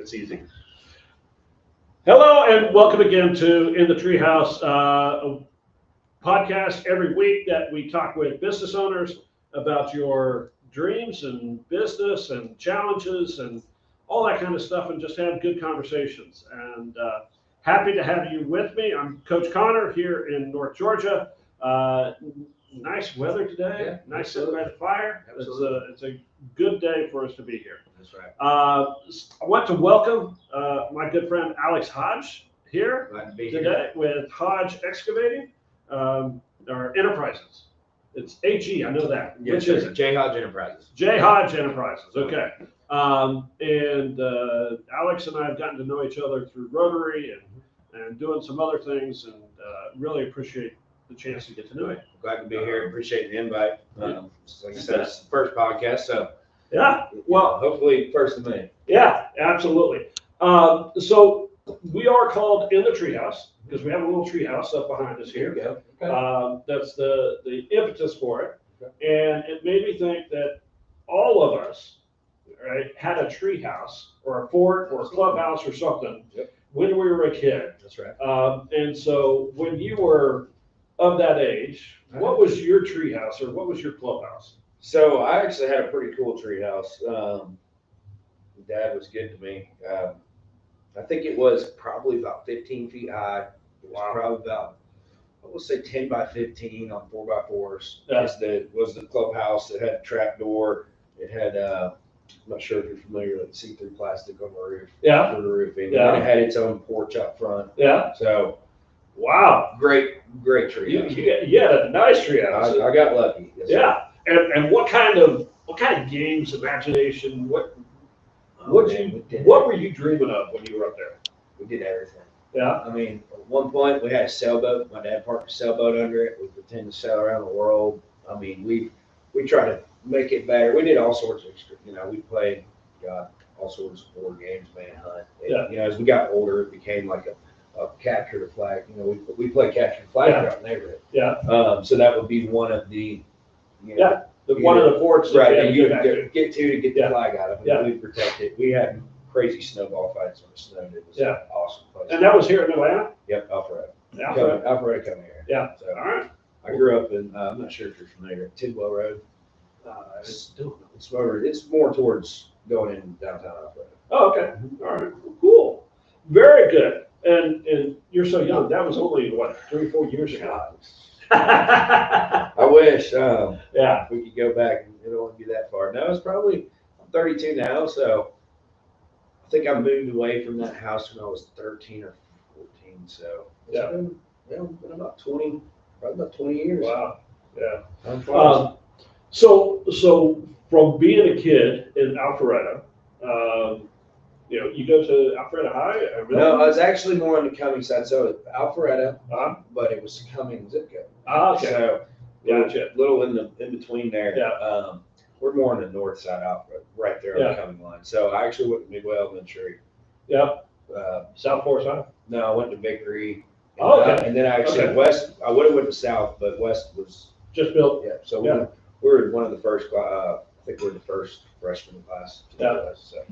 It's easy. Hello and welcome again to In the Treehouse, a podcast every week that we talk with business owners about your dreams and business and challenges and all that kind of stuff, and just have good conversations. And happy to have you with me. I'm Coach Connor here in North Georgia. Nice weather today. Yeah, nice sitting by the fire. It's a good day for us to be here. That's right. I want to welcome my good friend Alex Hodge here today with Hodge Excavating, or Enterprises. It's HE, I know that. Yes, Which is it? J. Hodge Enterprises. J. Hodge Enterprises, okay. And Alex and I have gotten to know each other through Rotary and doing some other things, and really appreciate the chance to get to know you. Glad to be here. Appreciate the invite. Like I said, it's the first podcast, so yeah. Well, hopefully first of many. Yeah, absolutely. So we are called In the Treehouse because we have a little treehouse up behind us here. There you go. Okay. That's the impetus for it, and it made me think that all of us, right, had a treehouse or a fort or a clubhouse or something when we were a kid. That's right. And so when you were of that age, what was your treehouse or what was your clubhouse? So I actually had a pretty cool treehouse. Dad was good to me. I think it was probably about 15 feet high. It was probably about, I would say 10 by 15 on 4x4s. Yeah. Was the clubhouse. It had a trap door. It had, I'm not sure if you're familiar with see-through plastic on the roof. Yeah. For the roofing. Yeah. And it had its own porch up front. Yeah. So, wow. great treehouse. You had a nice treehouse. I got lucky. Yes, yeah. And what kind of games, imagination, what were you dreaming of when you were up there? We did everything. Yeah. I mean, at one point we had a sailboat. My dad parked a sailboat under it. We pretend to sail around the world. I mean, we tried to make it better. We did all sorts of, we played, all sorts of board games, manhunt. Yeah. As we got older, it became like a capture the flag. We play capture the flag around the neighborhood. Yeah. So that would be one of the, one of the forts right, that you get to get the flag out of it. Yeah. We protect it. We had crazy snowball fights when it snowed. It was an awesome place. And that was here in Atlanta? Yep, Alpharetta. Yeah. Alpharetta coming here. Yeah. So, all right. I grew up in, I'm not sure if you're familiar, Tidwell Road. It's more towards going in downtown Alpharetta. Oh, okay. All right. Cool. Very good. And you're so young. That was only, what, 3 or 4 years ago? I wish. Yeah. We could go back and it won't be that far. No, it's probably, I'm 32 now, so I think I moved away from that house when I was 13 or 14. So it's been about 20, probably about 20 years. Wow. Yeah. So from being a kid in Alpharetta, you go to Alpharetta High? No, I was actually more on the Cumming side. So Alpharetta, but it was Cumming zip code. Okay. So Gotcha. Little in between there. Yeah. We're more on the north side, Alpharetta, right there on the Cumming line. So I actually went to Midway Elementary. Yep. South Forest High? No, I went to Vickery. Okay. And then actually West, I would have went to South, but West was just built. Yeah. So we were one of the first, I think we were the first freshman class. So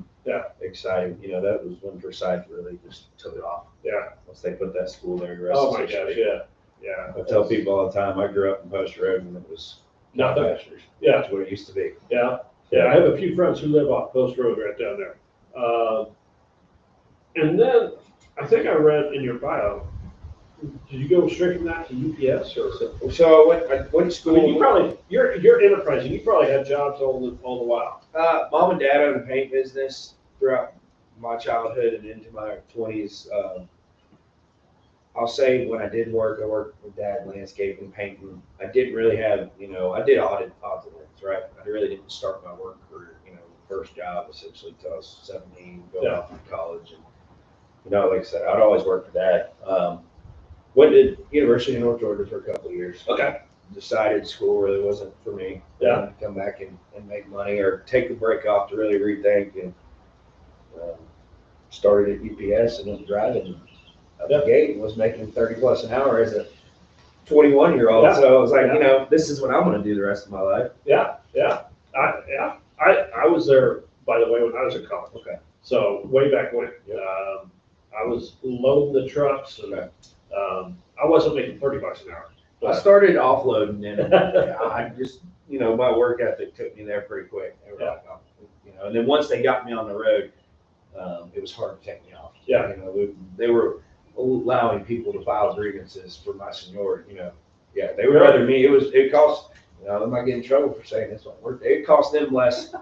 exciting. That was when Forsyth really just took it off. Yeah. Once they put that school there, the rest oh my gosh, yeah. I tell people all the time, I grew up in Post Road and it was nothing. Pastures. Yeah. That's what it used to be. Yeah. Yeah. I have a few friends who live off Post Road right down there. And then I think I read in your bio, did you go straight from that to UPS or? So I went to school. I mean, you're enterprising. You probably had jobs all the while. Mom and dad owned a paint business throughout my childhood and into my 20s. I'll say when I did work, I worked with dad landscaping, painting. I didn't really have, I did odds and ends, right? I really didn't start my work career, first job essentially until I was 17, going off to college. And, like I said, I'd always worked for dad. Went to University of North Georgia for a couple of years. Okay. Decided school really wasn't for me. Yeah. Come back and make money or take a break off to really rethink, and started at UPS and went driving out the gate and was making 30 plus an hour as a 21-year-old. Yeah. So I was like, this is what I'm going to do the rest of my life. Yeah. I was there, by the way, when I was in college. Okay. So way back when, I was loading the trucks, and I wasn't making $30 an hour. I started offloading, and I just, my work ethic took me there pretty quick. They were like, oh, and then once they got me on the road, it was hard to take me off. Yeah. They were allowing people to file grievances for my seniority. Yeah, they would rather me. It cost. I might get in trouble for saying this one. It cost them less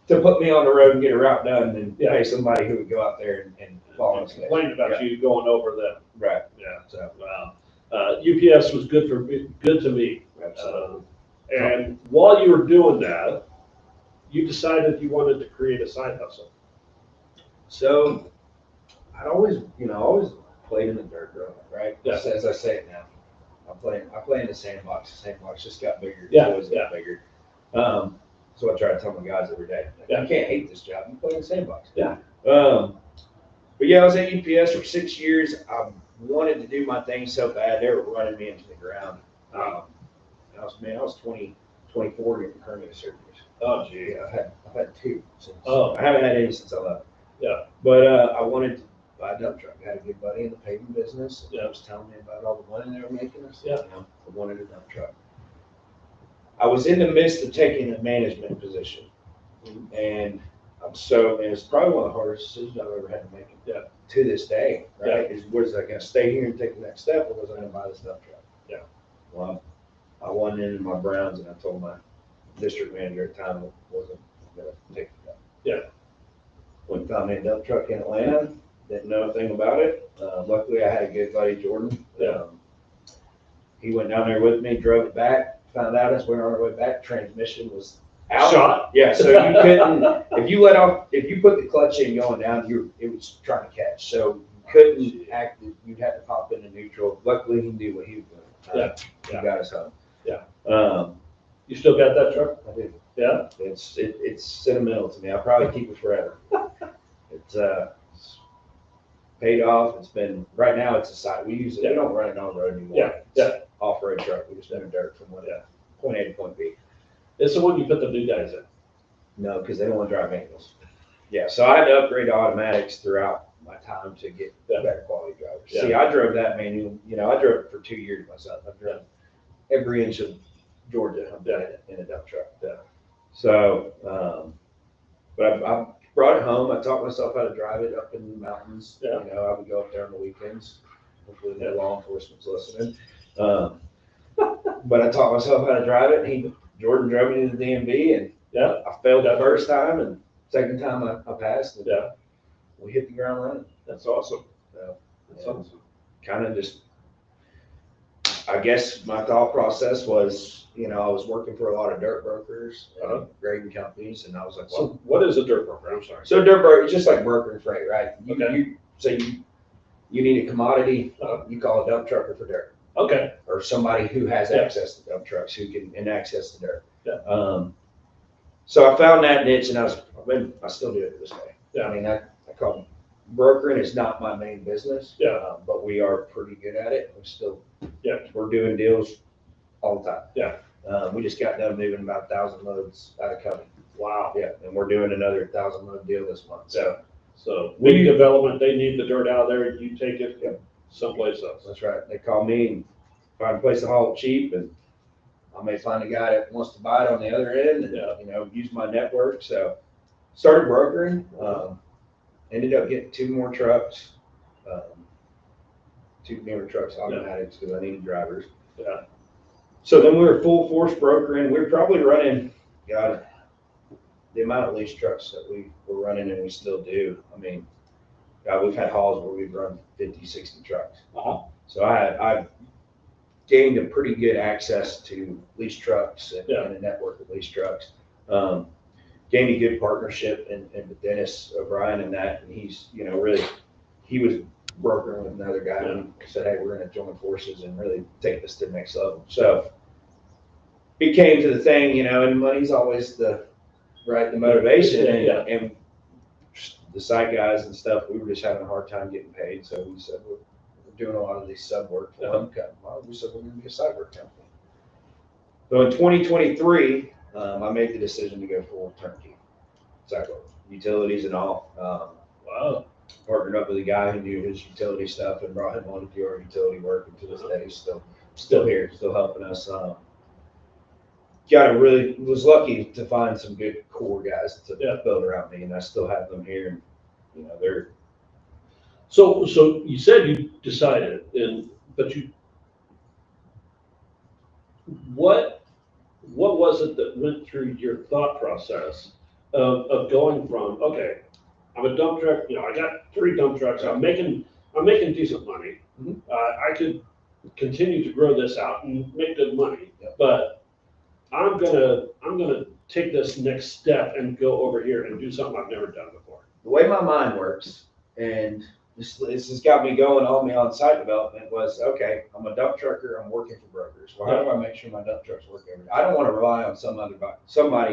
to put me on the road and get a route done than pay somebody who would go out there and fall and complain about you going over them. Right. Yeah. So UPS was good to me. Absolutely. And while you were doing that, you decided you wanted to create a side hustle. So I'd always played in the dirt growing up, right? Yeah. As I say it now, I play in the sandbox. The sandbox just got bigger. Yeah. It always got bigger. So I try to tell my guys every day, you can't hate this job. You play in the sandbox. Yeah. But yeah, I was at UPS for 6 years. I wanted to do my thing so bad. They were running me into the ground. I was 24 getting hernia surgeries. Oh, gee. Yeah, I've had 2 since. Oh. I haven't had any since I left. Yeah. But I wanted to buy a dump truck. I had a good buddy in the paving business. Yeah. He was telling me about all the money they were making. I said, Yeah. I wanted a dump truck. I was in the midst of taking a management position, and it's probably one of the hardest decisions I've ever had to make. Yeah. To this day, right? Was I going to stay here and take the next step, or was I going to buy this dump truck? Yeah. Well, I went in my Browns, and I told my district manager at the time I wasn't going to take the dump. Yeah. Went and found me a dump truck in Atlanta. Didn't know a thing about it. Luckily, I had a good buddy, Jordan. Yeah. He went down there with me, drove it back. Found out as we were on our way back, transmission was out. Shot. Yeah, so you couldn't. If you put the clutch in going down, it was trying to catch. So you couldn't act. You'd have to pop into neutral. Luckily, he knew what he was doing. He got us home. Yeah. You still got that truck? I do. Yeah. It's sentimental to me. I'll probably keep it forever. It's paid off. It's been right now. It's a side. We use it. We don't run it on the road anymore. Yeah. Yeah. Off-road truck. We just run dirt from point A to point B. It's the one you put the new guys in. No, because they don't want to drive manuals. Yeah, so I had to upgrade to automatics throughout my time to get better quality drivers. Yeah. See, I drove that manual. I drove it for 2 years myself. I drove every inch of Georgia in a dump truck. Yeah. So, but I brought it home. I taught myself how to drive it up in the mountains. Yeah. I would go up there on the weekends. Hopefully, no law enforcement's listening. But I taught myself how to drive it. Jordan drove me to the DMV, and I failed that first time, and second time I passed. And we hit the ground running. That's awesome. That's awesome. Kind of just, I guess my thought process was, I was working for a lot of dirt brokers, grading companies, and I was like, well, So what is a dirt broker? I'm sorry. so dirt broker, it's just like brokering freight, right? Okay. You need a commodity, you call a dump trucker for dirt. Okay. Or somebody who has access to dump trucks who can access to dirt. Yeah. So I found that niche, and I still do it to this day. Yeah. I mean, I call brokering is not my main business. Yeah. But we are pretty good at it. We're doing deals all the time. Yeah. We just got done moving about 1,000 loads out of Covey. Wow. Yeah, and we're doing another 1,000 load deal this month. So big development, they need the dirt out of there, you take it someplace else. That's right. They call me and find a place to haul it cheap, and I may find a guy that wants to buy it on the other end, and use my network. So started brokering. Ended up getting 2 more trucks, 2 newer trucks, automatics, because I needed drivers. Yeah. So then we were full force brokering. We were probably running, the amount of lease trucks that we were running, and we still do. I mean, we've had hauls where we've run 50, 60 trucks. So I gained a pretty good access to lease trucks and a network of lease trucks. Gained a good partnership with Dennis O'Brien and that, and he's, really, he was brokering with another guy and said, hey, we're going to join forces and really take this to the next level. So it came to the thing, and money's always the motivation, and the site guys and stuff, we were just having a hard time getting paid. So we said, we're doing a lot of these sub work for them. We said, we're going to be a site work company. So in 2023, I made the decision to go full turnkey site work. utilities and all. Wow. Partnered up with a guy who knew his utility stuff and brought him on to do our utility work, and to this day he's still here, still helping us. Was lucky to find some good core guys to build around me, and I still have them here. And you know, they're So you said you decided, but what was it that went through your thought process of going from, okay, I'm a dump truck, I got 3 dump trucks, I'm making decent money. Mhm. I could continue to grow this out and make good money, Yep. but I'm gonna take this next step and go over here and do something I've never done before. the way my mind works, and this has got me going on site development, was okay, I'm a dump trucker, I'm working for brokers. Well, how do I make sure my dump trucks work every day? I don't want to rely on somebody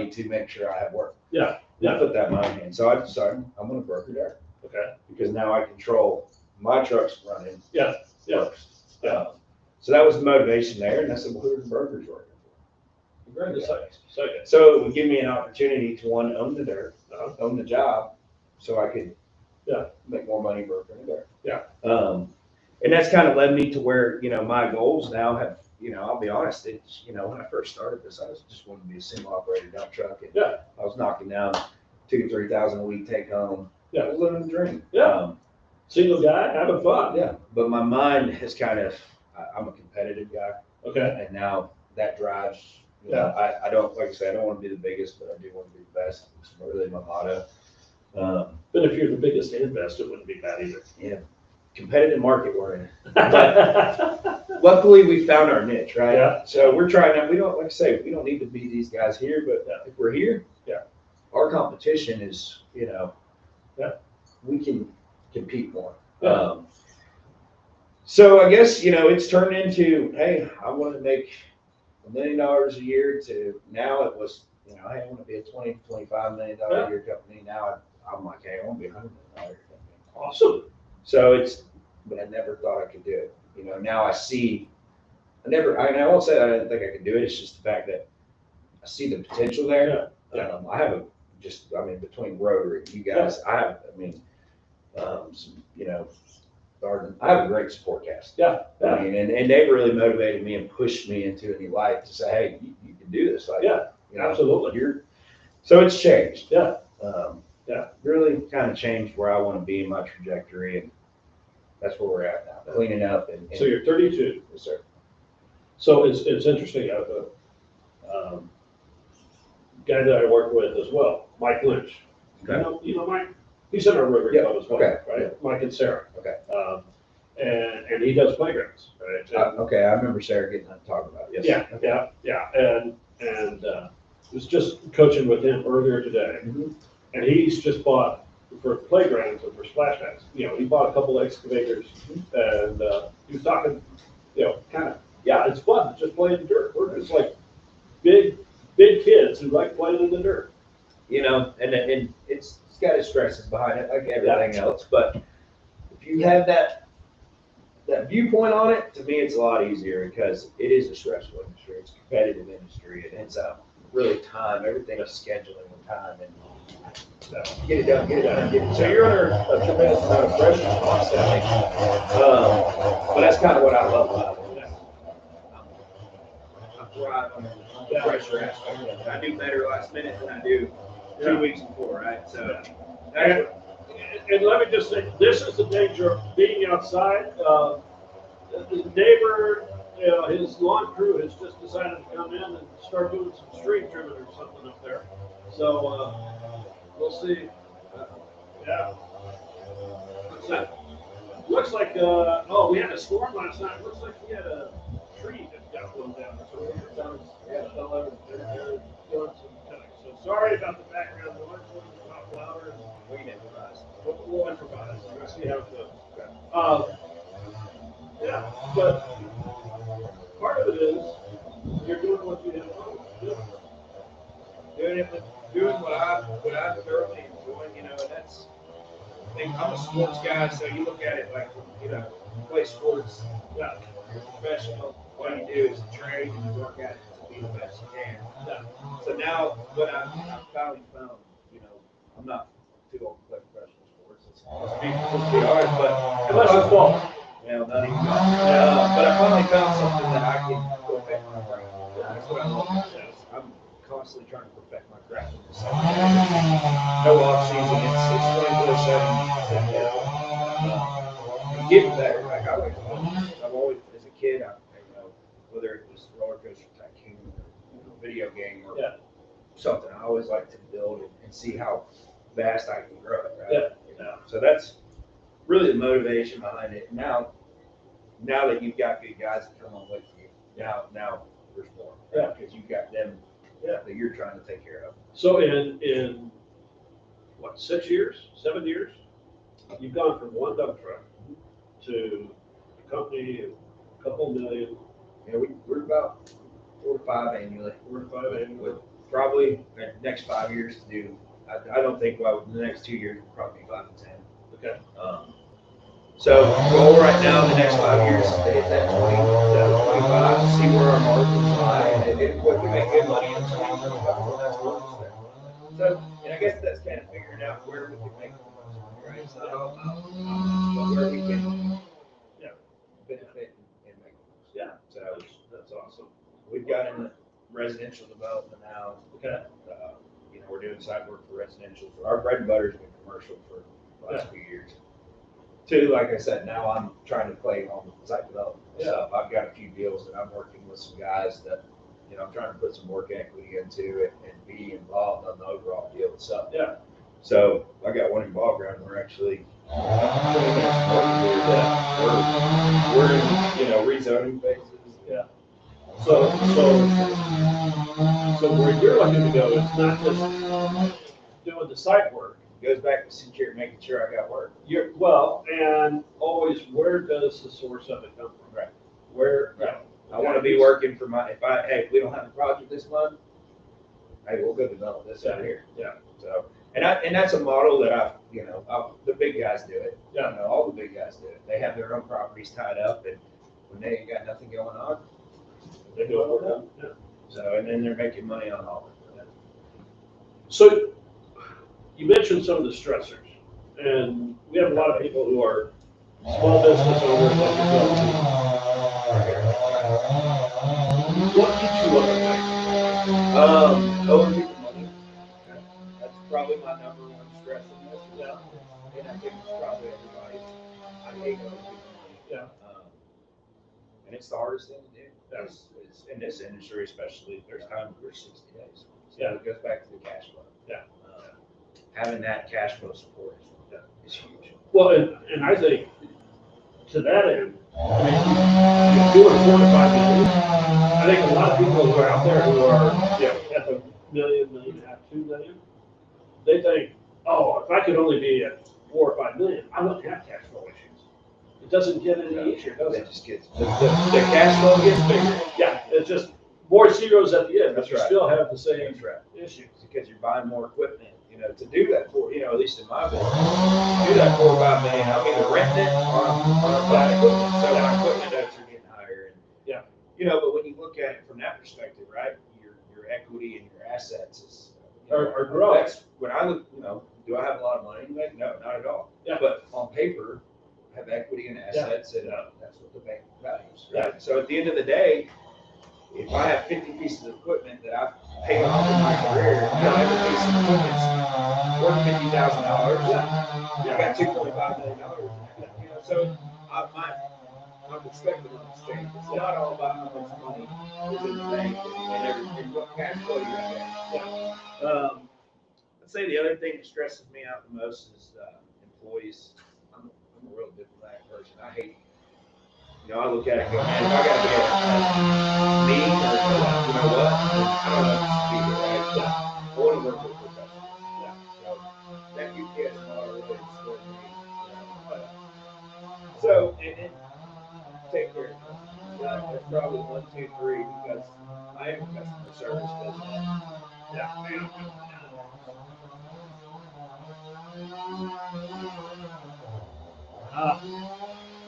to make sure I have work. Yeah. I put that in my hand. So I decided I'm going to broker there. Okay. Because now I control my trucks running. Yeah. First. So that was the motivation there. And I said, well, who are the brokers working for? Right. Second. So it would give me an opportunity to, one, own the dirt, own the job, so I could make more money brokering the dirt. Yeah. And that's kind of led me to where, my goals now have, I'll be honest, it's, when I first started this, I just wanted to be a single operator dump truck. And I was knocking down 2,000 to 3,000 a week take home. Yeah. I was living the dream. Yeah. Single guy, having fun. Yeah. But my mind has I'm a competitive guy. Okay. And now that drives, I don't, like I said, I don't want to be the biggest, but I do want to be the best. It's really my motto. But if you're the biggest and best, it wouldn't be bad either. Yeah. Competitive market we're in. But luckily we found our niche, right? Yeah. So we're trying to, we don't, like I say, we don't need to be these guys here, but if we're here, our competition is, we can compete more. So I guess, it's turned into, hey, I want to make $1 million a year, to now it was, hey, I want to be a $20 to $25 million a year company. Now I'm like, hey, I want to be a $100 million company. Awesome. So but I never thought I could do it. Now I see, I won't say that I didn't think I could do it. It's just the fact that I see the potential there. I have between Rotary, you guys, I have, I have a great support cast. Yeah. And they really motivated me and pushed me into a new life to say, hey, you can do this. Like, absolutely. So it's changed. Yeah. Really kind of changed where I want to be in my trajectory, and that's where we're at now, cleaning up. And so you're 32. Yes, sir. So it's interesting. Guy that I work with as well, Mike Lynch. Okay. You know Mike? He's in our Rotary Club as well, okay. right? Mike and Sarah. Okay. And he does playgrounds, right? Okay, I remember Sarah getting to talk about it. Yes. Yeah. And was just coaching with him earlier today, and he's just bought for playgrounds and for splash pads. He bought a couple excavators, and he was talking, kind of, it's fun to just play in the dirt. We're just like big kids who like playing in the dirt. And it's got its stresses behind it, like everything else. But if you have that viewpoint on it, to me, it's a lot easier, because it is a stressful industry. It's a competitive industry, and it's really time. Everything is scheduling and time, and get it done. So you're under a tremendous amount of pressure constantly. But that's kind of what I love about it. I thrive on the pressure aspect of it. I do better last minute than I do 2 weeks before, right? So, and let me just say, this is the danger of being outside. The neighbor, his lawn crew has just decided to come in and start doing some street trimming or something up there. So we'll see. Looks like we had a storm last night. Looks like we had a tree that got blown down. So they're doing some cutting. So sorry about the background noise. We'll talk louder. we can improvise. We'll improvise. We'll see how it goes. But part of it is you're doing what you have to do. Doing what I thoroughly enjoy, and that's. I'm a sports guy, so you look at it like, play sports, you're professional. What you do is train and you work at it to be the best you can. So now, what I've finally found, I'm not too old to play professional sports. Let's be honest, but Unless it's ball. not even golf. But I finally found something that I can perfect my craft. That's what I love. I'm constantly trying to perfect my craft. No off season. It's 24/7. And getting better. Like I've always, as a kid, whether it was roller coaster tycoon or video game or something, I always like to build and see how fast I can grow it. Right? So that's really the motivation behind it. Now that you've got good guys that come on with you, now there's more. Because you've got them that you're trying to take care of. So in what, 6 years, 7 years, you've gone from one dump truck to a company, a couple million. Yeah, we're about 4 to 5 annually. 4 to 5 annually. With probably the next 5 years to do. I don't think the next 2 years will probably be 5 to 10. Okay. So goal right now in the next 5 years is to hit that 20, 25, see where our margins lie, and if we can make good money in 20, so, and I guess that's kind of figuring out where we can make the most money, right? It's not all about but where we can benefit and make the most. Yeah. So that's awesome. we've got in the residential development now. Okay. We're doing site work for residential. Our bread and butter has been commercial for the last few years. Two, like I said, now I'm trying to play on site development stuff. I've got a few deals that I'm working with some guys that, I'm trying to put some work equity into it and be involved on the overall deal itself. Yeah. So I got one in ball ground. We're actually we're in rezoning phases. Yeah. So where you're looking to go, it's not just doing the site work. It goes back to making sure I got work. And always, where does the source of it come from? Right. Where? I want to be working for if we don't have a project this month, hey, we'll go develop this over here. Yeah. So, and that's a model that the big guys do it. Yeah. All the big guys do it. They have their own properties tied up, and when they ain't got nothing going on, they do it for them. Yeah. So, and then they're making money on all of it. So you mentioned some of the stressors, and we have a lot of people who are small business owners like yourself. What keeps you up at night? Owing people money. That's probably my number one stress in this. And I think it's probably everybody. I hate owing people money. Yeah. And it's the hardest thing to do. Yes. It's in this industry, especially, there's times where 60 days. So Yeah. it goes back to the cash flow. Yeah. Having that cash flow support is huge. Well, and I think to that end, I mean, you doing 4 to 5 million. I think a lot of people who are out there who are at the million and a half, 2 million, they think, oh, if I could only be at 4 or 5 million, I wouldn't have cash flow issues. It doesn't get any easier, does it? It just gets the cash flow gets bigger. Yeah, it's just more zeros at the end, but That's you right. still have the same That's right. issues. Because you're buying more equipment, to do that for, at least in my business, do that 4 or 5 million, I'm either renting it or I'm buying equipment. So my equipment notes are getting higher. But when you look at it from that perspective, right, your equity and your assets is Are growing. That's when I look, do I have a lot of money? Like, no, not at all. Yeah. But on paper, I have equity and assets, and that's what the bank values, right? Yeah. So at the end of the day, if I have 50 pieces of equipment that I've paid off in my career, every piece of equipment's worth $50,000. I got $2.5 million. So my perspective on this thing, it's not all about how much money is in the bank and what cash flow you have. I'd say the other thing that stresses me out the most is employees. I'm a real diplomatic person. I hate. I look at it and go, man, if I got to get me or what, I don't know if it's be right. I want to work with professionals. So that UPS model really instilled in me. So, and then take care of them. That's probably 1, 2, 3 because I am a customer service business.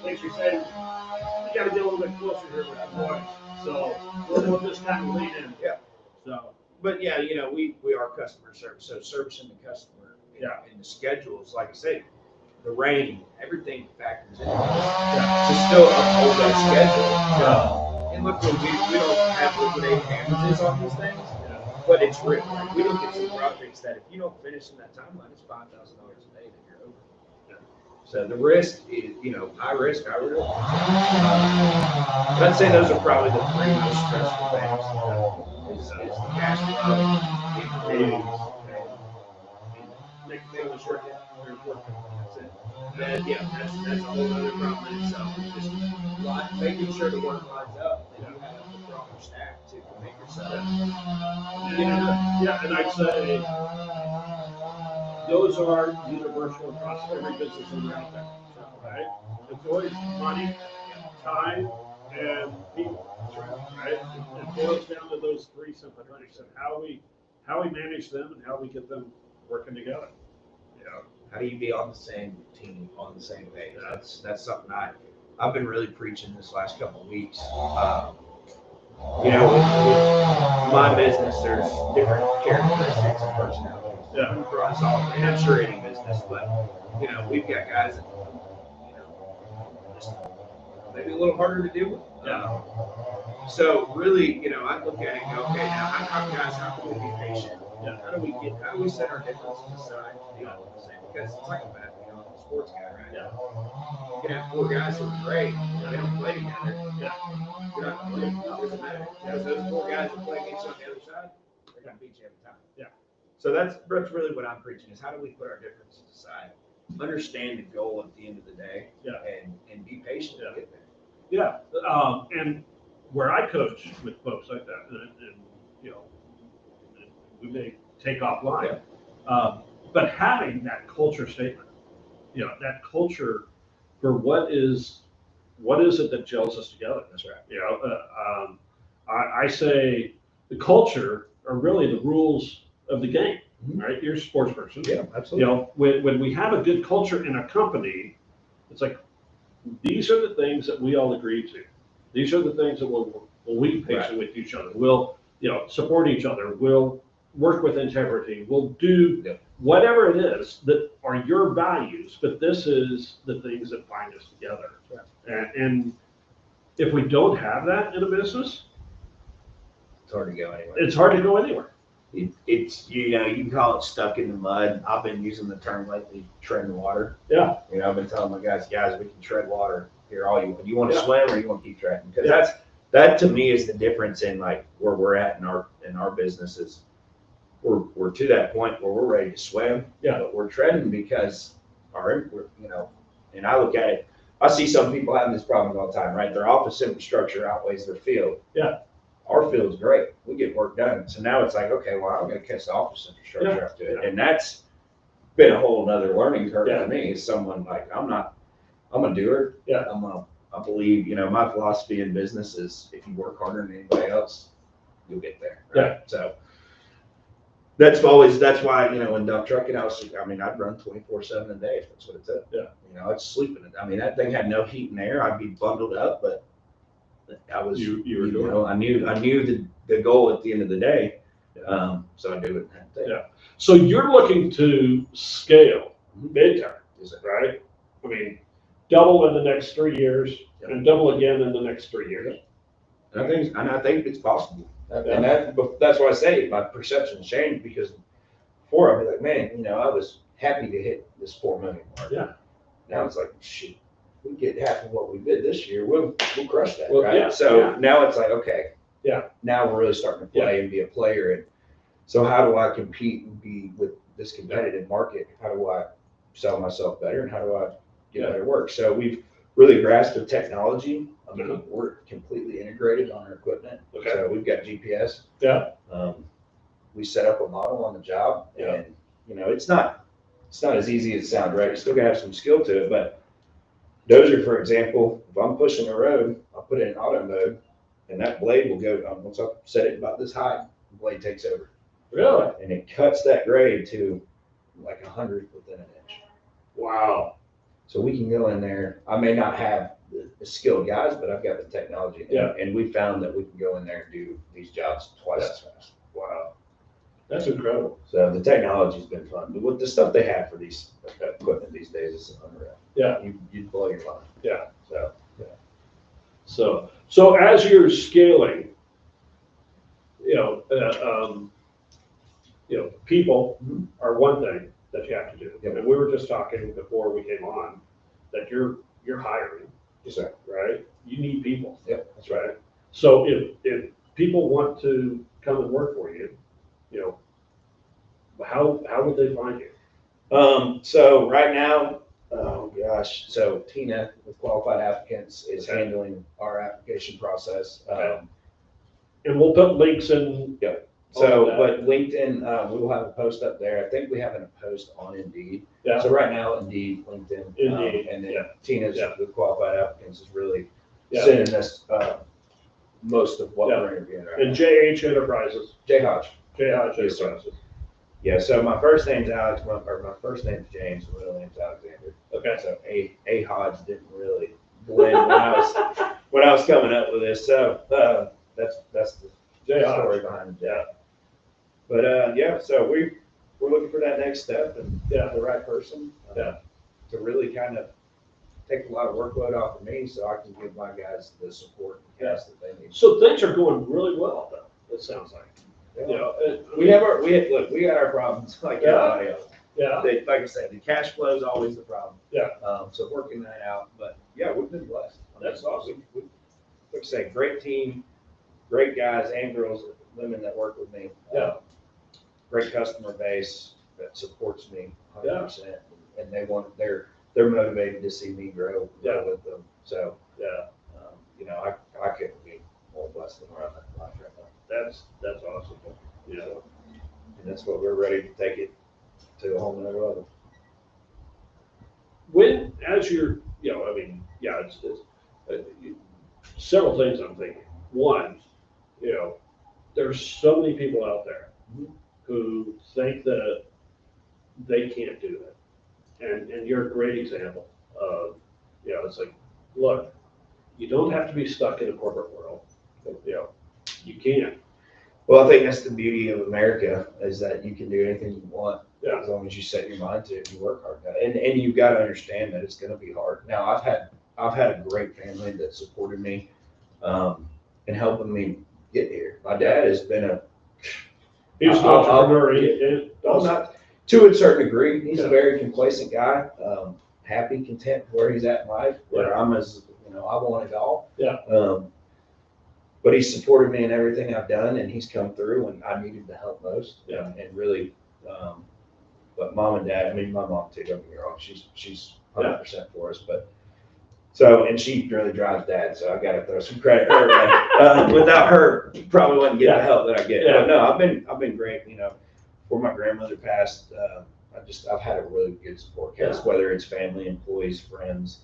Like you said, you got to get a little bit closer here with that voice. So we'll just kind of lean in. Yeah. So, but we are customer service. So servicing the customer And the schedules, like I say, the rain, everything factors in to still uphold that schedule. And look, we don't have liquidated damages on these things, but it's real. Like, we look at some projects that if you don't finish in that timeline, it's $5,000 a day that you're over. So the risk is, high risk, high reward. I'd say those are probably the three most stressful things. Is the cash flow, the employees, and making sure they're working. That's it. And that's a whole other problem in itself. It's just making sure the work lines up and you have the proper staff to make yourself. And I'd say those are universal across every business owner out there, right? It's always money, time, and people, right? It boils down to those three simple things, and how we manage them and how we get them working together. How do you be on the same team, on the same page? That's something I've been really preaching this last couple of weeks. With my business, there's different characteristics and personalities. Across all, and I'm sure any business, but we've got guys that just maybe a little harder to deal with. So really, I look at it and go, okay, now how can we be patient? How do we set our differences aside to be on the same? Because it's like a sports guy, right? You can have 4 guys who are great, they don't play together. You're not going to win. It doesn't matter. Because those 4 guys that play against you on the other side, they're going to beat you every time. So that's really what I'm preaching is how do we put our differences aside, understand the goal at the end of the day, and be patient to get there. And where I coach with folks like that, and we may take offline, but having that culture statement, that culture for what is it that gels us together? That's right. I say the culture are really the rules of the game, right? You're a sports person. Yeah, absolutely. When we have a good culture in a company, it's like, these are the things that we all agree to. These are the things that we'll be patient with each other. We'll, support each other. We'll work with integrity. We'll do whatever it is that are your values, but this is the things that bind us together. And if we don't have that in a business, it's hard to go anywhere. It's hard to go anywhere. It's you can call it stuck in the mud. I've been using the term lately, treading water. I've been telling my guys, we can tread water here all you want to swim or you want to keep treading, because that to me is the difference in like where we're at in our businesses. We're to that point where we're ready to swim, but we're treading because and I look at it, I see some people having this problem all the time, right? Their office infrastructure outweighs their field. Our field's great. We get work done. So now it's like, okay, well, I'm going to catch the office infrastructure up to it. And that's been a whole nother learning curve for me. As someone like, I'm a doer. I believe, my philosophy in business is if you work harder than anybody else, you'll get there. Right? So that's why, in dump trucking, I'd run 24/7 a day. That's what it's at. It's sleeping. That thing had no heat and air. I'd be bundled up, but I was, I knew the goal at the end of the day. So I do it. So you're looking to scale big time, right? Double in the next 3 years and double again in the next 3 years. And I think it's possible. And that's why I say my perception's changed, because before I'd be like, man, I was happy to hit this 4 million mark. Now it's like, shit, we get half of what we did this year, we'll crush that, right? Now it's like, okay, now we're really starting to play and be a player. And so how do I compete and be with this competitive market? How do I sell myself better, and how do I get better work? So we've really grasped the technology. We're completely integrated on our equipment. So we've got GPS. We set up a model on the job, and it's not as easy as it sounds, right? You still gotta have some skill to it, but Dozer, for example, if I'm pushing the road, I'll put it in auto mode, and that blade will go, once I set it about this high, the blade takes over. Really? And it cuts that grade to like 100th within an inch. Wow. So we can go in there. I may not have the skilled guys, but I've got the technology. And we found that we can go in there and do these jobs twice as fast. Wow. That's incredible. So the technology's been fun, but with the stuff they have for these equipment these days is unreal. Yeah. You'd blow your mind. Yeah. So So as you're scaling, people are one thing that you have to do. Yep. And we were just talking before we came on that you're hiring, yes, sir. right? You need people. Yep, that's right. So if people want to come and work for you, how would they find you? So right now, oh gosh, so Tina with Qualified Applicants is Okay. handling our application process. Okay. And we'll put links in. Yep. all of So, that. but LinkedIn, we will have a post up there. I think we have a post on Indeed. Yeah. So right now, Indeed, LinkedIn, Indeed, and then yeah. Tina's Yeah. with Qualified Applicants is really Yeah. sending us most of what Yeah. we're interviewing right And now. JH Enterprises. Jay Hodge. J Hodge Yes, sir. Enterprises. Yeah. So my first name's Alex, my first name's James, my middle name's Alexander. Okay. So A Hodge didn't really blend when I was coming up with this. So that's the J story Hodge. behind it. Yeah. But yeah, so we're looking for that next step and Yeah. the right person. Yeah. To really kind of take a lot of workload off of me, so I can give my guys the support and guys that they need. So things are going really well, though. It sounds like. We got our problems like Yeah. everybody else. Yeah. Like I said, the cash flow is always the problem. Yeah. So working that out, but yeah, we've been blessed. That's awesome. Like I say, great team, great guys and girls, women that work with me. Yeah. Great customer base that supports me 100%, Yeah. and they're motivated to see me grow Yeah. with them. So Yeah. I couldn't be more blessed than where I'm at in life right now. That's awesome. Yeah. And that's what we're ready to take it to a whole nother level. When, as you're, it's several things I'm thinking. One, there's so many people out there who think that they can't do it. And you're a great example of, it's like, look, you don't have to be stuck in a corporate world. You can. Well, I think that's the beauty of America is that you can do anything you want Yeah. as long as you set your mind to it and you work hard at it. And you've got to understand that it's going to be hard. Now, I've had a great family that supported me and helping me get here. My dad has been He's an entrepreneur. not to a certain degree. He's Yeah. a very complacent guy, happy, content where he's at in life. Where I'm I want it all. Yeah. But he's supported me in everything I've done, and he's come through when I needed the help most. Yeah. And really, but mom and dad, my mom too, don't get me wrong, she's 100% for us, but and she really drives dad, so I got to throw some credit her way. Without her, probably wouldn't get the help that I get. Yeah. But no, I've been great. Before my grandmother passed, I've had a really good support cast, whether it's family, employees, friends.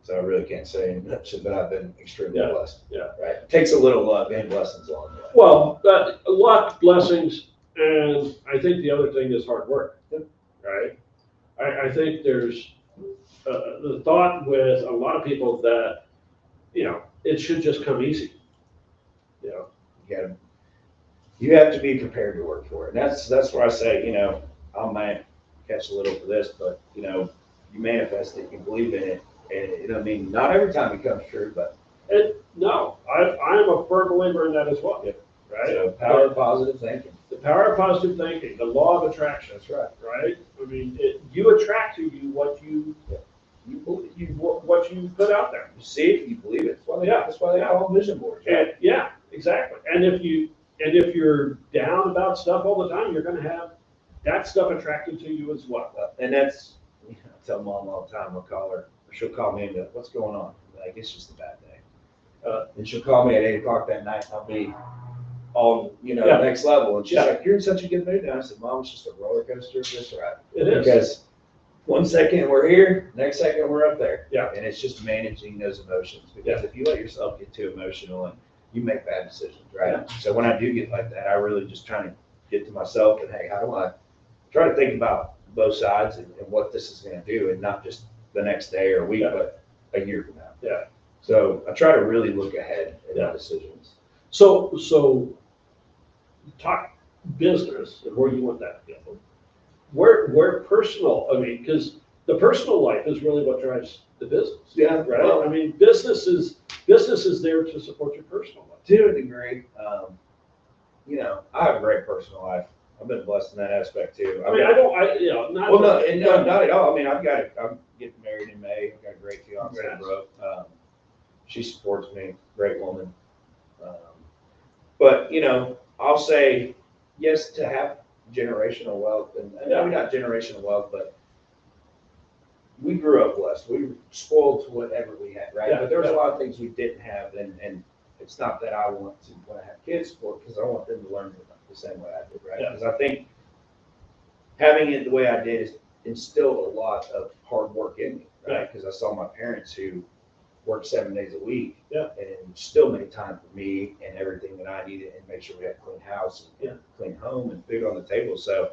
So I really can't say much, but I've been extremely blessed. Yeah. Right. It takes a little luck and blessings along the way. Well, luck, blessings, and I think the other thing is hard work, right? I think there's the thought with a lot of people that, it should just come easy. You have to be prepared to work for it. And that's where I say, I might catch a little for this, but you manifest it, you believe in it, and not every time it comes true, but No, I'm a firm believer in that as well, right? so power of positive thinking. The power of positive thinking, the law of attraction. That's right. Right? I mean, you attract to you what you what you put out there. You see it, you believe it. That's why they call them vision boards. Right? And yeah, exactly. And if you're down about stuff all the time, you're going to have that stuff attracted to you as well. And that's, I tell mom all the time, I'll call her, or she'll call me and be like, what's going on? I'm like, it's just a bad day. And she'll call me at 8:00 that night, and I'll be on, next level. And she's like, you're in such a good mood now. I said, Mom, it's just a roller coaster of this ride. It is. Because one second we're here, next second we're up there. Yeah. And it's just managing those emotions. Because if you let yourself get too emotional, and you make bad decisions, right? Yeah. So when I do get like that, I really just try to get to myself and, hey, how do I try to think about both sides and what this is going to do, and not just the next day or week, but a year from now. Yeah. So I try to really look ahead at my decisions. So talk business and where you want that to go. Where personal, I mean, because the personal life is really what drives the business. Yeah, Right? well, I mean, business is there to support your personal life. to a degree, I have a great personal life. I've been blessed in that aspect too. I mean, not. Well, no, not at all. I mean, I'm getting married in May. I've got a great fiance, Congrats. Brooke. She supports me, great woman. But I'll say yes to have generational wealth, and maybe not generational wealth, but we grew up blessed. We were spoiled to whatever we had, right? Yeah, But there was yeah. a lot of things we didn't have, and it's not that I want to when I have kids for, because I want them to learn the same way I did, right? Yeah. Because I think having it the way I did is instilled a lot of hard work in me, right? Because I saw my parents who worked 7 days a week, Yeah. and still made time for me and everything that I needed, and make sure we had a clean house and clean home and food on the table. So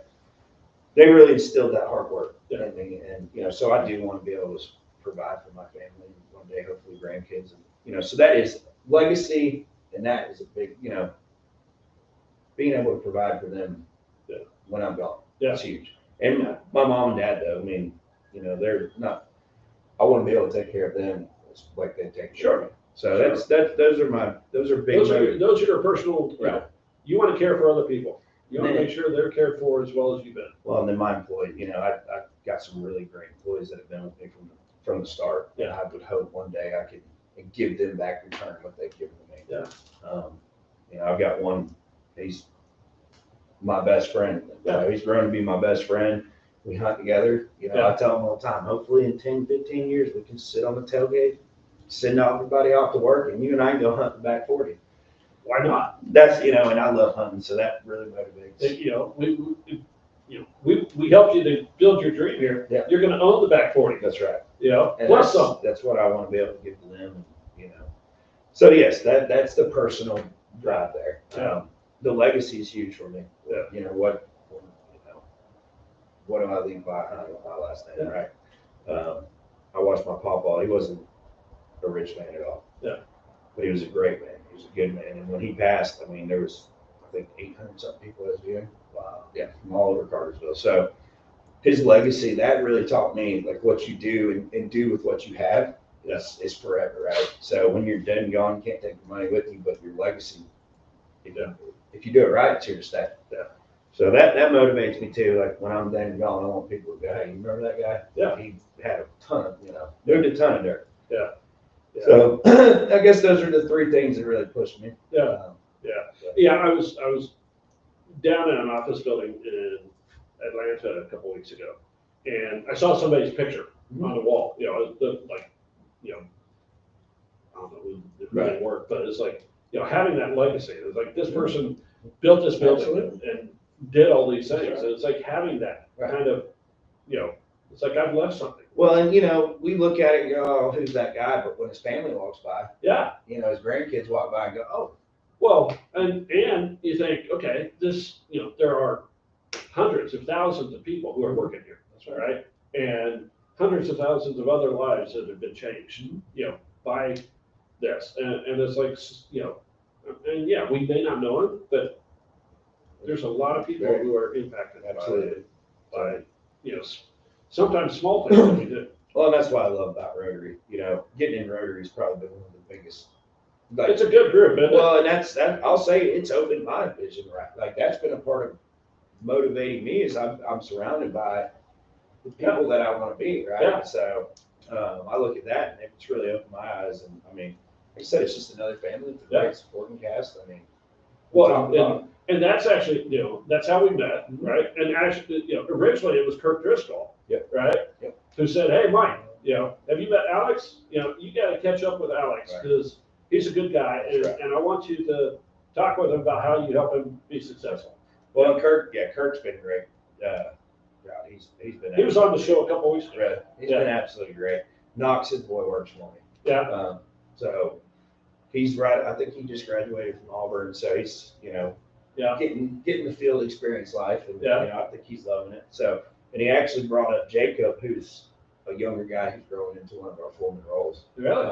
they really instilled that hard work in me, and so I do want to be able to provide for my family and one day, hopefully, grandkids, and so that is legacy, and that is a big, being able to provide for them when I'm gone. Yeah. It's huge. And my mom and dad, though, I mean, they're not. I want to be able to take care of them like they take care of me. So those are big. Those are your personal. Right. You want to care for other people. You want to Man. make sure they're cared for as well as you've been. Well, and then my employee, I've got some really great employees that have been with me from the start. Yeah. And I would hope one day I could give them back in return what they've given to me. Yeah. I've got one. He's my best friend. Yeah. He's grown to be my best friend. We hunt together. I tell him all the time, hopefully in 10, 15 years, we can sit on the tailgate, send everybody off to work, and you and I can go hunt the back 40. Why not? That's, and I love hunting, so that really motivates. We helped you to build your dream here. Yeah. You're going to own the back 40. That's right. And Plus some. that's what I want to be able to give to them. So yes, that's the personal drive there. Yeah. The legacy is huge for me. Yeah. What do I leave behind with my last name, Yeah. right? I watched my papa. He wasn't a rich man at all. Yeah. But he was a great man. He was a good man. And when he passed, I mean, there was, I think, 800 something people at his funeral. Wow. Yeah, from all over Cartersville. So his legacy, that really taught me, like, what you do and do with what you have is forever, right? So when you're dead and gone, you can't take the money with you, but your legacy, if you do it right, it's here to stay. Yeah. So that motivates me too. Like when I'm dead and gone, I want people to go, hey, you remember that guy? Yeah. He had a ton of, moved a ton of dirt. Yeah. Yeah. So I guess those are the three things that really pushed me. Yeah. Yeah. I was down in an office building in Atlanta a couple weeks ago, and I saw somebody's picture on the wall. I don't know if it really worked, but it's like, having that legacy. It's like this person built this building and did all these things. And it's like having that kind of, it's like I've left something. Well, and we look at it and go, oh, who's that guy? But when his family walks by, his grandkids walk by and go, oh. Well, and you think, okay, this, there are hundreds of thousands of people who are working here. That's right. And hundreds of thousands of other lives that have been changed, by this. And it's like, and we may not know it, but there's a lot of people who are impacted by sometimes small things that we do. Well, and that's what I love about Rotary. Getting in Rotary has probably been one of the biggest. It's a good group, isn't it? Well, and I'll say it's opened my vision, right? Like that's been a part of motivating me is I'm surrounded by the people that I want to be, right? Yeah. So I look at that and it's really opened my eyes. And I mean, like I said, it's just another family with a great supporting cast. I mean, and that's actually, that's how we met, right? And actually, originally it was Kirk Driscoll, right? Yep. Who said, hey, Mike, have you met Alex? You got to catch up with Alex because he's a good guy, and I want you to talk with him about how you help him be successful. Well, Kirk's been great. He was on the show a couple weeks ago. He's been absolutely great. Knox, his boy, works for me. Yeah. So he's right. I think he just graduated from Auburn, so he's getting the field experience life, and I think he's loving it. So, and he actually brought up Jacob, who's a younger guy who's growing into one of our foreman roles. Really?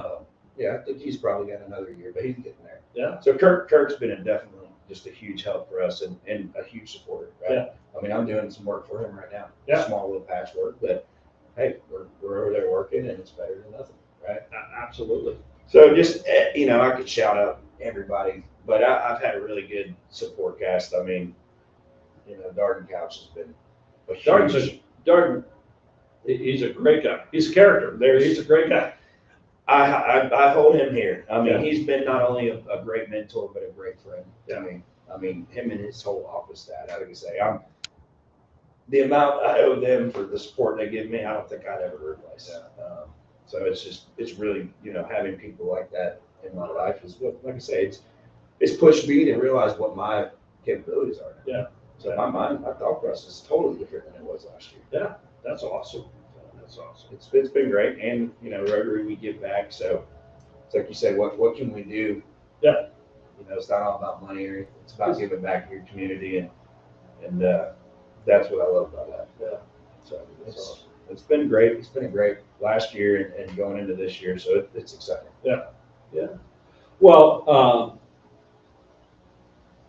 I think he's probably got another year, but he's getting there. Yeah. So Kirk's been definitely just a huge help for us and a huge supporter, right? Yeah. I mean, I'm doing some work for him right now. Yeah. Small little patchwork, but hey, we're over there working, and it's better than nothing, right? Absolutely. So just, I could shout out everybody, but I've had a really good support cast. I mean, Darden Couch has been a huge. Darden, he's a great guy. He's a character. He's a great guy. I hold him here. I mean, Yeah. he's been not only a great mentor, but a great friend to Yeah. me. I mean, him and his whole office staff. I can say, the amount I owe them for the support they give me, I don't think I'd ever replace. So it's really, having people like that in my life is what, like I say, it's pushed me to realize what my capabilities are now. Yeah. So my thought process is totally different than it was last year. Yeah, that's awesome. That's awesome. It's been great, and Rotary, we give back. So it's like you said, what can we do? Yeah. It's not all about money or anything. It's about giving back to your community, and that's what I love about that. Yeah. So it's been great. It's been a great last year and going into this year, so it's exciting. Yeah. Yeah. Well,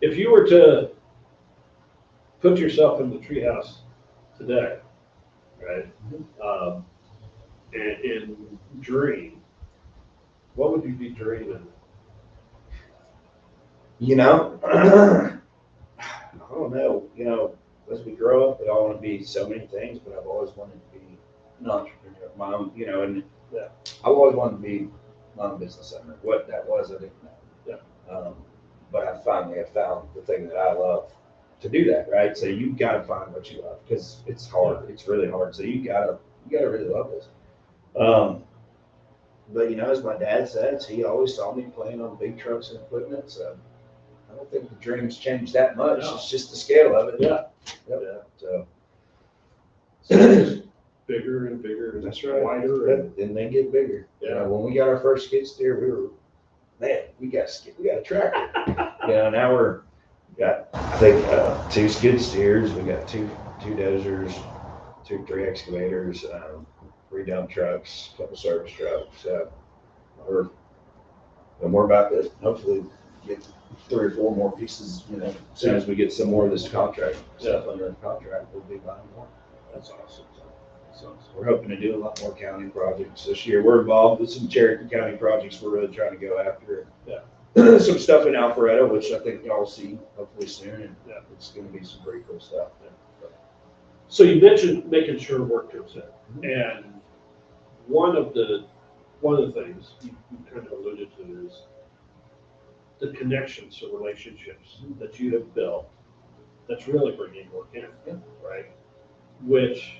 if you were to put yourself in the Treehouse today, right, and dream, what would you be dreaming? I don't know. As we grow up, we all want to be so many things, but I've always wanted to be an entrepreneur. My own, and Yeah. I've always wanted to be my own business owner. What that was, I didn't know. Yeah. But I finally have found the thing that I love to do that, right? So you got to find what you love because it's hard. It's really hard. So you gotta really love this. But as my dad says, he always saw me playing on big trucks and equipment. So I don't think the dreams changed that much. No. It's just the scale of it. Yeah. Yep. Yeah. So it's bigger and bigger and that's right. wider. And, Then they get bigger. Yeah. When we got our first skid steer, we got a tractor. Now we got I think 2 skid steers. We got two dozers, 3 excavators, 3 dump trucks, a couple service trucks. We're about to hopefully get 3 or 4 more pieces. As soon as we get some more of this contract stuff under the contract, we'll be buying more. that's awesome. So We're hoping to do a lot more county projects this year. We're involved with some Cherokee County projects we're really trying to go after. Yeah. Some stuff in Alpharetta, which I think y'all see hopefully soon, and it's going to be some pretty cool stuff. So you mentioned making sure work comes in, and one of the things you kind of alluded to is the connections or relationships that you have built that's really bringing work in, right? Which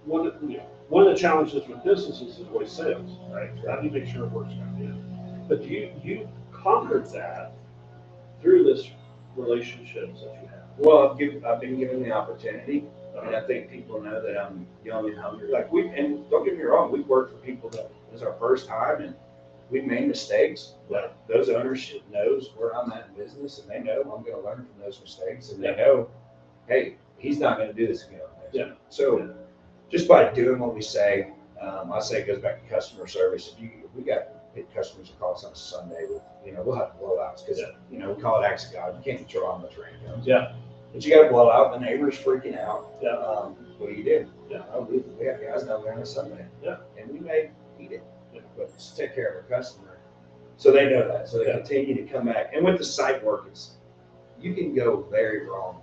one of the challenges with businesses is always sales, right? How do you make sure work's coming in? But you conquered that through this relationships that you have. Well, I've been given the opportunity, and I think people know that I'm young and hungry. And don't get me wrong, we've worked for people that is our first time, and we've made mistakes. But those ownership knows where I'm at in business, and they know I'm going to learn from those mistakes, and they know, hey, he's not going to do this again. Yeah. So just by doing what we say, I say it goes back to customer service. If we got customers that call us on a Sunday with, we'll have blowouts because, we call it acts of God. You can't control how much rain comes. Yeah. But you got a blowout, the neighbor's freaking out. Yeah. What do you do? Yeah. We have guys down there on a Sunday. Yeah. And we may eat it, Yeah. but just take care of our customer. So they know that. So they Yeah. continue to come back. And with the site work, you can go very wrong.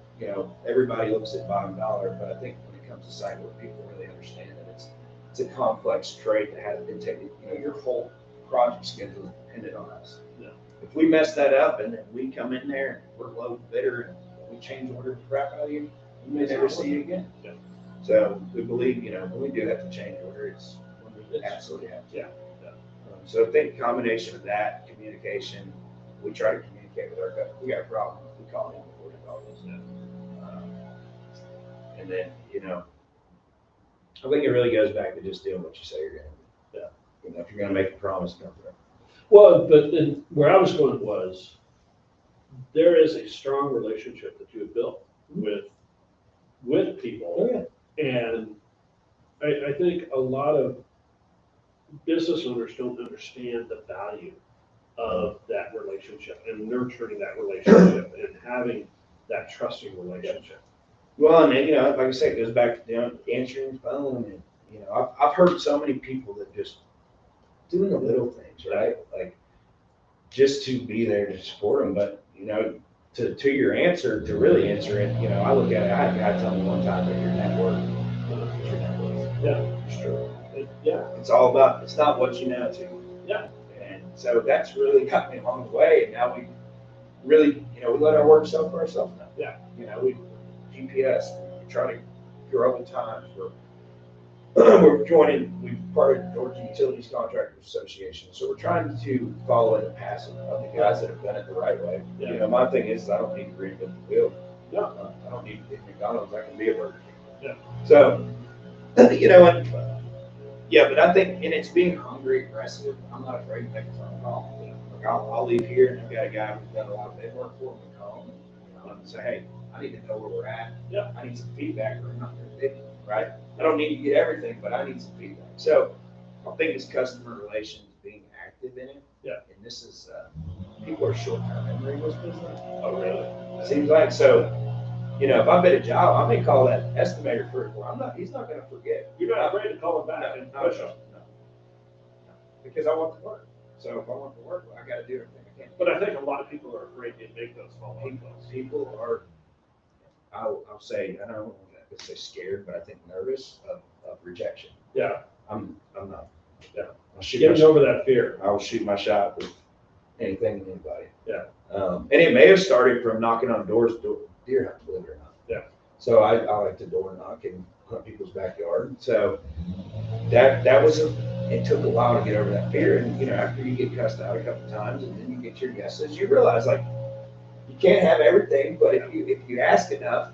Everybody looks at bottom dollar, but I think when it comes to site work, people really understand that it's a complex trade that has been taken. Your whole project schedule is dependent on us. Yeah. If we mess that up and then we come in there and we're low bidder and we change order the crap out of you, we may never see you again. Yeah. So we believe, when we do have to change order, it's when we absolutely have to. Yeah. Yeah. So I think combination of that, communication, we try to communicate with our customers. We got a problem, we call them before they call us. And then, I think it really goes back to just doing what you say you're going to do. Yeah. If you're going to make a promise, come through. Well, but then where I was going was there is a strong relationship that you have built with people. Oh, yeah. And I think a lot of business owners don't understand the value of that relationship and nurturing that relationship and having that trusting relationship. Well, and then, like I said, it goes back to answering the phone, and I've heard so many people that just doing the little things, right? Like just to be there to support them. But to your answer, to really answer it, I look at it. I had a guy tell me one time that your network is your network. Yeah, it's true. It's all about. It's not what you know to. Yeah. And so that's really got me along the way. And now we really, we let our work sell for ourselves now. Yeah. We GPS. We try to grow with times. We're part of Georgia Utilities Contractors Association. So we're trying to follow in the path of the guys that have done it the right way. Yeah. My thing is I don't need to reinvent the wheel. Yeah. I don't need to get McDonald's. I can be a Burger King. Yeah. So, but I think, and it's being hungry, aggressive. I'm not afraid to make a phone call. Like I'll leave here and I've got a guy who's done a lot of paperwork for me to call and say, hey, I need to know where we're at. Yeah. I need some feedback or I'm not going to pick it, right? I don't need to get everything, but I need some feedback. So I think it's customer relations, being active in it. Yeah. And this is, people are short-term memory in this business. Oh, really? It seems like so. If I bid a job, I may call that estimator for it. He's not going to forget. You're not afraid to call him back and push him. No. Because I want the work. So if I want the work, I got to do everything I can. But I think a lot of people are afraid to make those follow-up calls. People are, I'll say, I don't want to say scared, but I think nervous of rejection. Yeah. I'm not. Yeah. Getting over that fear. I will shoot my shot with anything and anybody. Yeah. And it may have started from knocking on doors, deer hunt, believe it or not. Yeah. So I like to door knock and hunt people's backyard. So that was it took a while to get over that fear. And after you get cussed out a couple times and then you get your yeses, you realize like you can't have everything, but if you ask enough,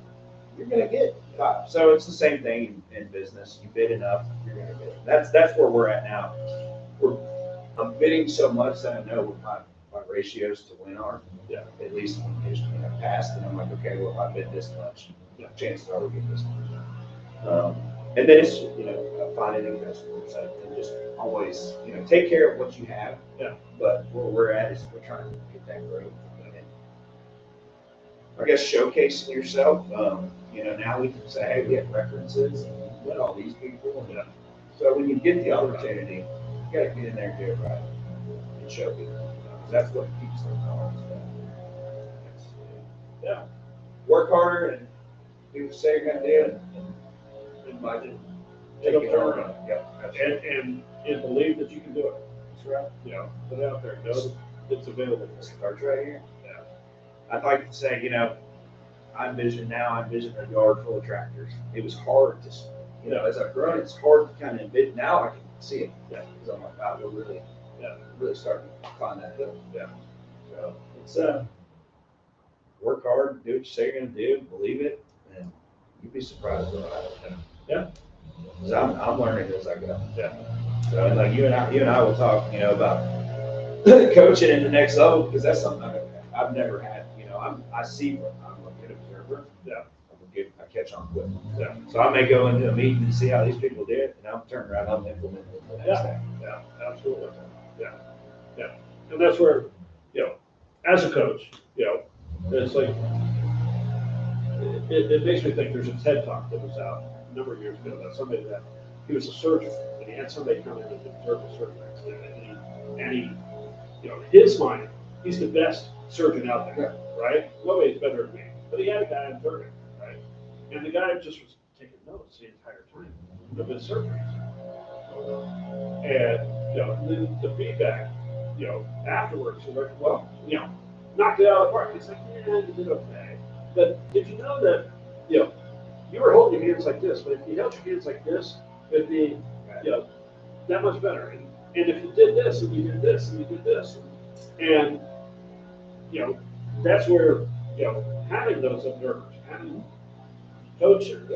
you're gonna get. So it's the same thing in business. You bid enough, you're gonna get it. That's where we're at now. I'm bidding so much that I know what my ratios to win are. Yeah. At least past, and I'm like, okay, well, if I bid this much, chances are we'll get this much. And then it's finding new customers and just always take care of what you have. Yeah. But where we're at is we're trying to get that growth. And I guess showcasing yourself. Now we can say, hey, we have references. We met all these people. Yeah. So when you get the opportunity, you got to get in there and do it right and show people. That's what keeps them going. Yeah. Work harder and do what you say you're going to do, and take it over. Yep. And believe that you can do it. That's right. Put it out there. Know that it's available. This card's right here. Yeah. I'd like to say, I envision a yard full of tractors. It was hard to, as I've grown, it's hard to kind of envision. Now I can see it. Yeah. Because I'm like, God, we're really starting to climb that hill. Yeah. So it's work hard, do what you say you're going to do, believe it, and you'd be surprised what happens. Yeah. Because I'm learning as I go. Yeah. So and like you and I will talk, about coaching in the next level, because that's something I've never had. I see what I'm a good observer. Yeah. I catch on quick. Yeah. So I may go into a meeting and see how these people did it, and I'm turning around, I'm implementing it the next day. Yeah, absolutely. Yeah. Yeah. And that's where, as a coach, it's like, it makes me think there's a TED Talk that was out a number of years ago about somebody that, he was a surgeon, and he had somebody come in and observe a surgery accident, and he his mind, he's the best surgeon out there, right? Nobody's better than me. But he had a guy observing, right? And the guy just was taking notes the entire time of his surgeries. And, then the feedback, afterwards, was like, well, knocked it out of the park. It's like, yeah, you did okay. But did you know that, you were holding your hands like this, but if you held your hands like this, it'd be, that much better. And if you did this, and you did this, and you did this, and that's where, having those observers, having coaches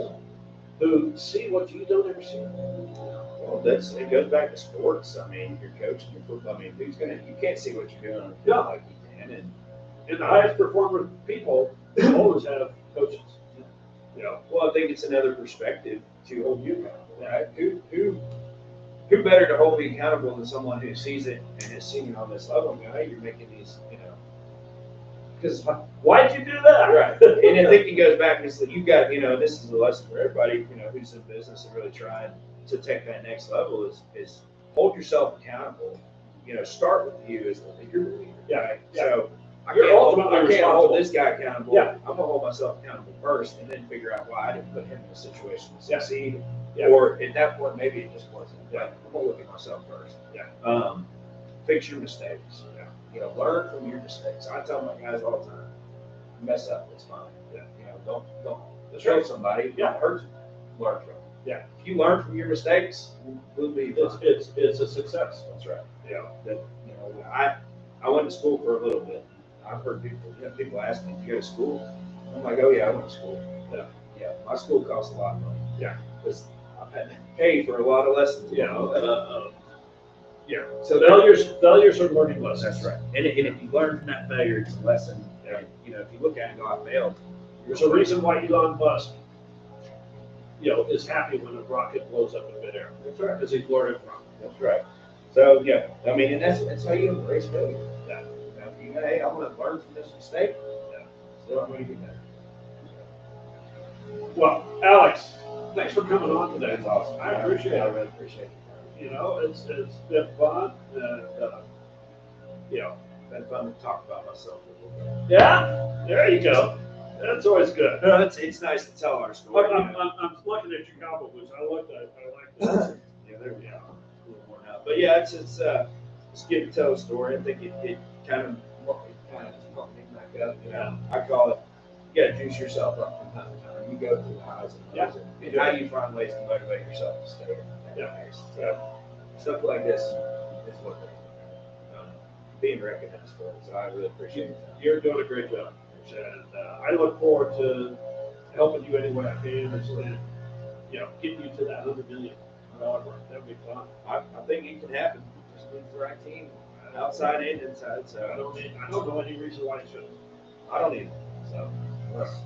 who see what you don't ever see. Well, it goes back to sports. I mean, you're coaching your football. I mean, you can't see what you're doing like you can. And the highest performer people always have coaches. Well, I think it's another perspective to hold you accountable, right? Who better to hold me accountable than someone who sees it and is seeing it on this level and go, hey, you're making these, because Why'd you do that? right. And I think it goes back is that you got, this is a lesson for everybody, who's in business and really trying to take that next level is hold yourself accountable. Start with you as your leader. Yeah. Right? Yeah. So I You're can't ultimately hold responsible. this guy accountable. Yeah. I'm gonna hold myself accountable first, and then figure out why I didn't put him in a situation to Yeah. succeed. Yeah. Or at that point, maybe it just wasn't. Yeah. I'm gonna look at myself first. Yeah. Fix your mistakes. Yeah. Learn from your mistakes. I tell my guys all the time, mess up, it's fine. Yeah. Don't show somebody. Yeah. Don't hurt you. Learn from them. Yeah. If you learn from your mistakes, we'll be fine. It's a success. That's right. Yeah. That I went to school for a little bit. I've heard people ask me, "Do you go to school?" I'm like, "Oh yeah, I went to school." Yeah. Yeah. My school costs a lot of money. Yeah. Because I've had to pay for a lot of lessons. Yeah. Yeah. So Failures are learning lessons. that's right. And if you learn from that failure, it's a lesson. Yeah. And, if you look at it and go, I failed. There's a reason why Elon Musk, is happy when a rocket blows up in midair. That's right. Because he's learning from. That's right. So yeah, and that's how you embrace failure. Yeah. Hey, I'm going to learn from this mistake. Yeah. So I'm going to get better. Well, Alex, thanks for coming on today. That's awesome. I appreciate it. I really appreciate it. It's been fun, and Been fun to talk about myself a little bit. yeah, there you go. That's always good. It's nice to tell our story. I'm looking at your cowboy boots. I like that. Yeah, they're a little worn out. But yeah, it's good to tell a story. I think it kind of pumped me back up. I call it, you got to juice yourself up from time to time. You go through the highs and lows. And how do you find ways to motivate yourself to stay at that pace? So stuff like this is what being recognized for it. So I really appreciate it. You're doing a great job, and I look forward to helping you any way I can, and getting you to that $100 million. That'd be fun. I think it can happen. Just need the right team, outside and inside. So I don't know any reason why it shouldn't. I don't either. So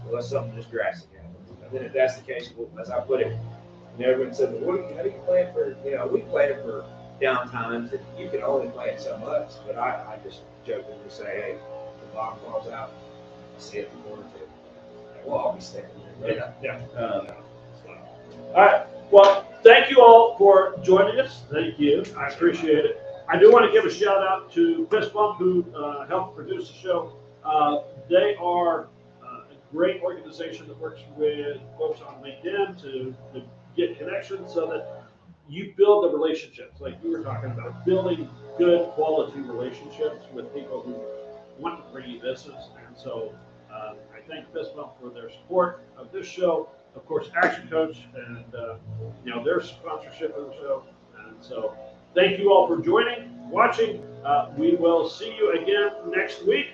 unless something just drastic happens. And then if that's the case, well, as I put it, everyone said, well, how do you plan for, we plan for down times, and you can only plan so much. But I just jokingly say, hey, the bomb falls out, see it in quarter two. Well, I'll be standing there. Yeah. All right. Well, thank you all for joining us. Thank you. I appreciate it. I do want to give a shout out to Fist Bump, who helped produce the show. They are a great organization that works with folks on LinkedIn to get connections so that you build the relationships, like you were talking about, building good quality relationships with people who want to bring you business. And so I thank Fist Bump for their support of this show. Of course, Action Coach and their sponsorship of the show. And so thank you all for joining, watching. We will see you again next week.